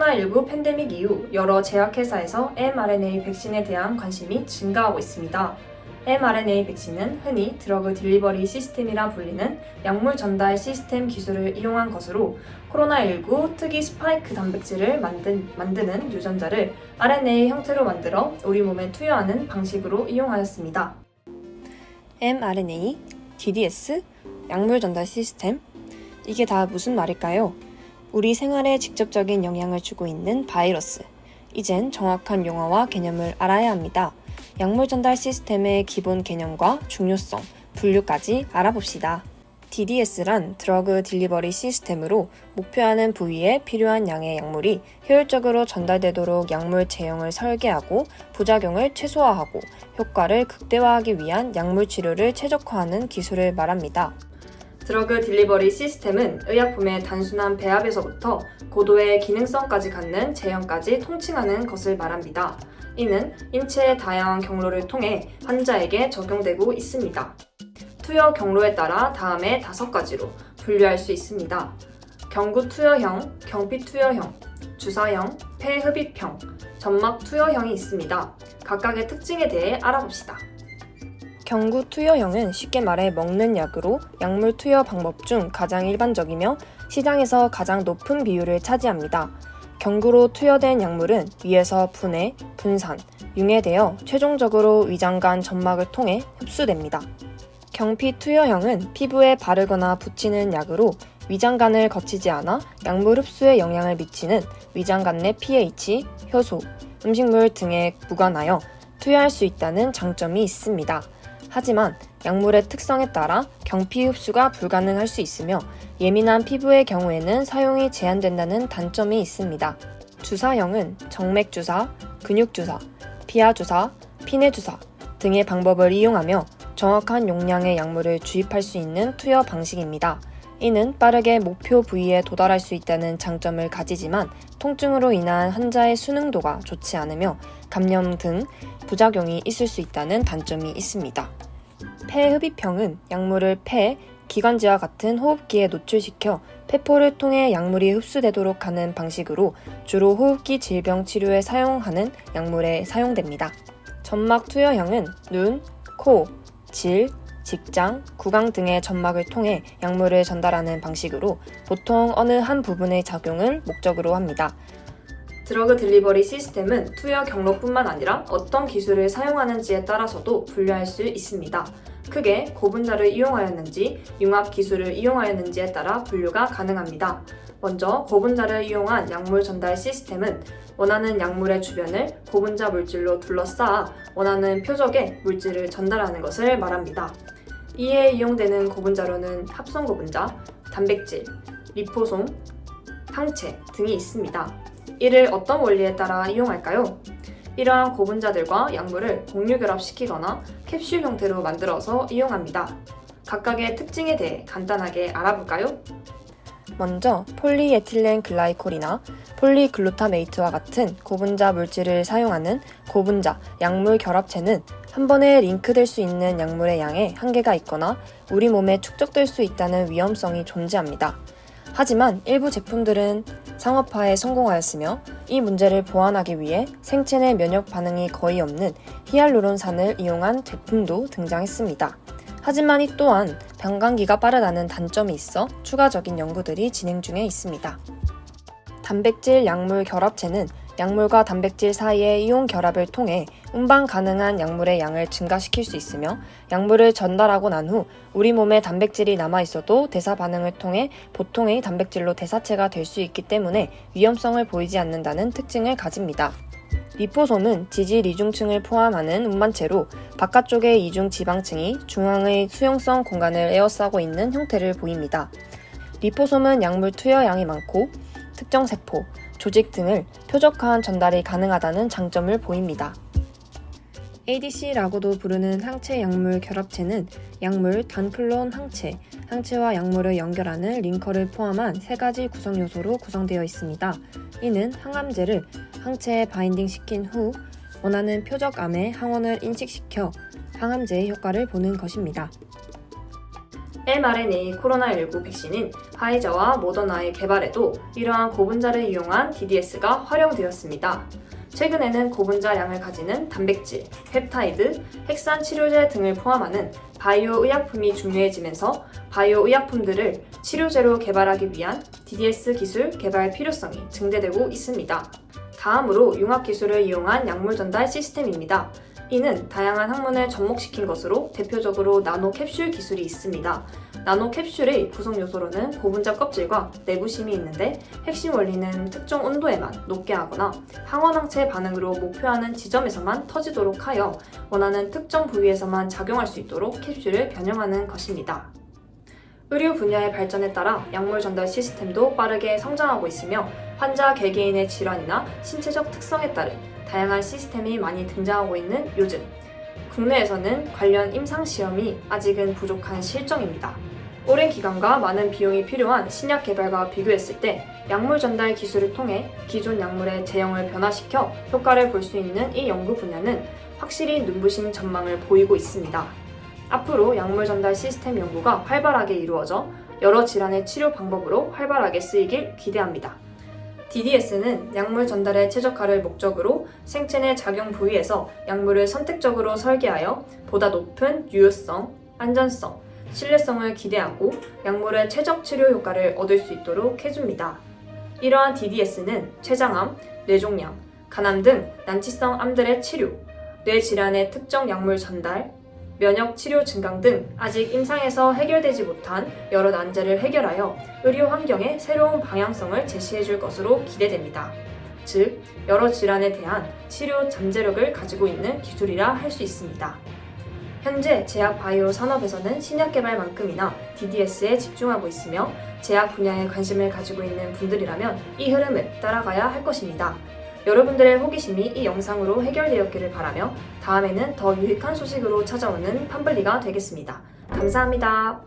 코로나19 팬데믹 이후 여러 제약회사에서 mRNA 백신에 대한 관심이 증가하고 있습니다. mRNA 백신은 흔히 드러그 딜리버리 시스템이라 불리는 약물 전달 시스템 기술을 이용한 것으로 코로나19 특이 스파이크 단백질을 만드는 유전자를 RNA 형태로 만들어 우리 몸에 투여하는 방식으로 이용하였습니다. mRNA, DDS, 약물 전달 시스템? 이게 다 무슨 말일까요? 우리 생활에 직접적인 영향을 주고 있는 바이러스. 이젠 정확한 용어와 개념을 알아야 합니다. 약물 전달 시스템의 기본 개념과 중요성, 분류까지 알아봅시다. DDS란 드러그 딜리버리 시스템으로 목표하는 부위에 필요한 양의 약물이 효율적으로 전달되도록 약물 제형을 설계하고 부작용을 최소화하고 효과를 극대화하기 위한 약물 치료를 최적화하는 기술을 말합니다. 드러그 딜리버리 시스템은 의약품의 단순한 배합에서부터 고도의 기능성까지 갖는 제형까지 통칭하는 것을 말합니다. 이는 인체의 다양한 경로를 통해 환자에게 적용되고 있습니다. 투여 경로에 따라 다음의 5가지로 분류할 수 있습니다. 경구 투여형, 경피 투여형, 주사형, 폐흡입형, 점막 투여형이 있습니다. 각각의 특징에 대해 알아봅시다. 경구 투여형은 쉽게 말해 먹는 약으로 약물 투여 방법 중 가장 일반적이며 시장에서 가장 높은 비율을 차지합니다. 경구로 투여된 약물은 위에서 분해, 분산, 융해되어 최종적으로 위장관 점막을 통해 흡수됩니다. 경피 투여형은 피부에 바르거나 붙이는 약으로 위장관을 거치지 않아 약물 흡수에 영향을 미치는 위장관 내 pH, 효소, 음식물 등에 무관하여 투여할 수 있다는 장점이 있습니다. 하지만 약물의 특성에 따라 경피 흡수가 불가능할 수 있으며 예민한 피부의 경우에는 사용이 제한된다는 단점이 있습니다. 주사형은 정맥주사, 근육주사, 피하주사, 피내주사 등의 방법을 이용하며 정확한 용량의 약물을 주입할 수 있는 투여 방식입니다. 이는 빠르게 목표 부위에 도달할 수 있다는 장점을 가지지만 통증으로 인한 환자의 수능도가 좋지 않으며 감염 등 부작용이 있을 수 있다는 단점이 있습니다. 폐흡입형은 약물을 폐, 기관지와 같은 호흡기에 노출시켜 폐포를 통해 약물이 흡수되도록 하는 방식으로 주로 호흡기 질병 치료에 사용하는 약물에 사용됩니다. 점막 투여형은 눈, 코, 질, 직장, 구강 등의 점막을 통해 약물을 전달하는 방식으로 보통 어느 한 부분의 작용을 목적으로 합니다. 드러그 딜리버리 시스템은 투여 경로뿐만 아니라 어떤 기술을 사용하는지에 따라서도 분류할 수 있습니다. 크게 고분자를 이용하였는지 융합 기술을 이용하였는지에 따라 분류가 가능합니다. 먼저 고분자를 이용한 약물 전달 시스템은 원하는 약물의 주변을 고분자 물질로 둘러싸아 원하는 표적의 물질을 전달하는 것을 말합니다. 이에 이용되는 고분자로는 합성 고분자, 단백질, 리포솜, 항체 등이 있습니다. 이를 어떤 원리에 따라 이용할까요? 이러한 고분자들과 약물을 공유결합시키거나 캡슐 형태로 만들어서 이용합니다. 각각의 특징에 대해 간단하게 알아볼까요? 먼저 폴리에틸렌 글라이콜이나 폴리글루타메이트와 같은 고분자 물질을 사용하는 고분자 약물 결합체는 한 번에 링크될 수 있는 약물의 양에 한계가 있거나 우리 몸에 축적될 수 있다는 위험성이 존재합니다. 하지만 일부 제품들은 상업화에 성공하였으며 이 문제를 보완하기 위해 생체 내 면역 반응이 거의 없는 히알루론산을 이용한 제품도 등장했습니다. 하지만 이 또한 변감기가 빠르다는 단점이 있어 추가적인 연구들이 진행 중에 있습니다. 단백질 약물 결합체는 약물과 단백질 사이의 이온 결합을 통해 운반 가능한 약물의 양을 증가시킬 수 있으며 약물을 전달하고 난 후 우리 몸에 단백질이 남아있어도 대사 반응을 통해 보통의 단백질로 대사체가 될 수 있기 때문에 위험성을 보이지 않는다는 특징을 가집니다. 리포솜은 지질 이중층을 포함하는 운반체로 바깥쪽의 이중 지방층이 중앙의 수용성 공간을 에워싸고 있는 형태를 보입니다. 리포솜은 약물 투여량이 많고 특정 세포, 조직 등을 표적화한 전달이 가능하다는 장점을 보입니다. ADC라고도 부르는 항체 약물 결합체는 약물 단클론 항체, 항체와 약물을 연결하는 링커를 포함한 3가지 구성 요소로 구성되어 있습니다. 이는 항암제를 항체에 바인딩시킨 후 원하는 표적암의 항원을 인식시켜 항암제의 효과를 보는 것입니다. mRNA 코로나19 백신인 화이자와 모더나의 개발에도 이러한 고분자를 이용한 DDS가 활용되었습니다. 최근에는 고분자량을 가지는 단백질, 펩타이드, 핵산 치료제 등을 포함하는 바이오 의약품이 중요해지면서 바이오 의약품들을 치료제로 개발하기 위한 DDS 기술 개발 필요성이 증대되고 있습니다. 다음으로 융합 기술을 이용한 약물 전달 시스템입니다. 이는 다양한 학문을 접목시킨 것으로 대표적으로 나노 캡슐 기술이 있습니다. 나노 캡슐의 구성 요소로는 고분자 껍질과 내부심이 있는데 핵심 원리는 특정 온도에만 녹게 하거나 항원항체 반응으로 목표하는 지점에서만 터지도록 하여 원하는 특정 부위에서만 작용할 수 있도록 캡슐을 변형하는 것입니다. 의료 분야의 발전에 따라 약물 전달 시스템도 빠르게 성장하고 있으며 환자 개개인의 질환이나 신체적 특성에 따른 다양한 시스템이 많이 등장하고 있는 요즘 국내에서는 관련 임상시험이 아직은 부족한 실정입니다. 오랜 기간과 많은 비용이 필요한 신약 개발과 비교했을 때 약물 전달 기술을 통해 기존 약물의 제형을 변화시켜 효과를 볼 수 있는 이 연구 분야는 확실히 눈부신 전망을 보이고 있습니다. 앞으로 약물 전달 시스템 연구가 활발하게 이루어져 여러 질환의 치료 방법으로 활발하게 쓰이길 기대합니다. DDS는 약물 전달의 최적화를 목적으로 생체 내 작용 부위에서 약물을 선택적으로 설계하여 보다 높은 유효성, 안전성, 신뢰성을 기대하고 약물의 최적 치료 효과를 얻을 수 있도록 해줍니다. 이러한 DDS는 췌장암, 뇌종양, 간암 등 난치성 암들의 치료, 뇌질환의 특정 약물 전달, 면역 치료 증강 등 아직 임상에서 해결되지 못한 여러 난제를 해결하여 의료 환경에 새로운 방향성을 제시해 줄 것으로 기대됩니다. 즉, 여러 질환에 대한 치료 잠재력을 가지고 있는 기술이라 할 수 있습니다. 현재 제약 바이오 산업에서는 신약 개발만큼이나 DDS에 집중하고 있으며 제약 분야에 관심을 가지고 있는 분들이라면 이 흐름을 따라가야 할 것입니다. 여러분들의 호기심이 이 영상으로 해결되었기를 바라며 다음에는 더 유익한 소식으로 찾아오는 팜블리가 되겠습니다. 감사합니다.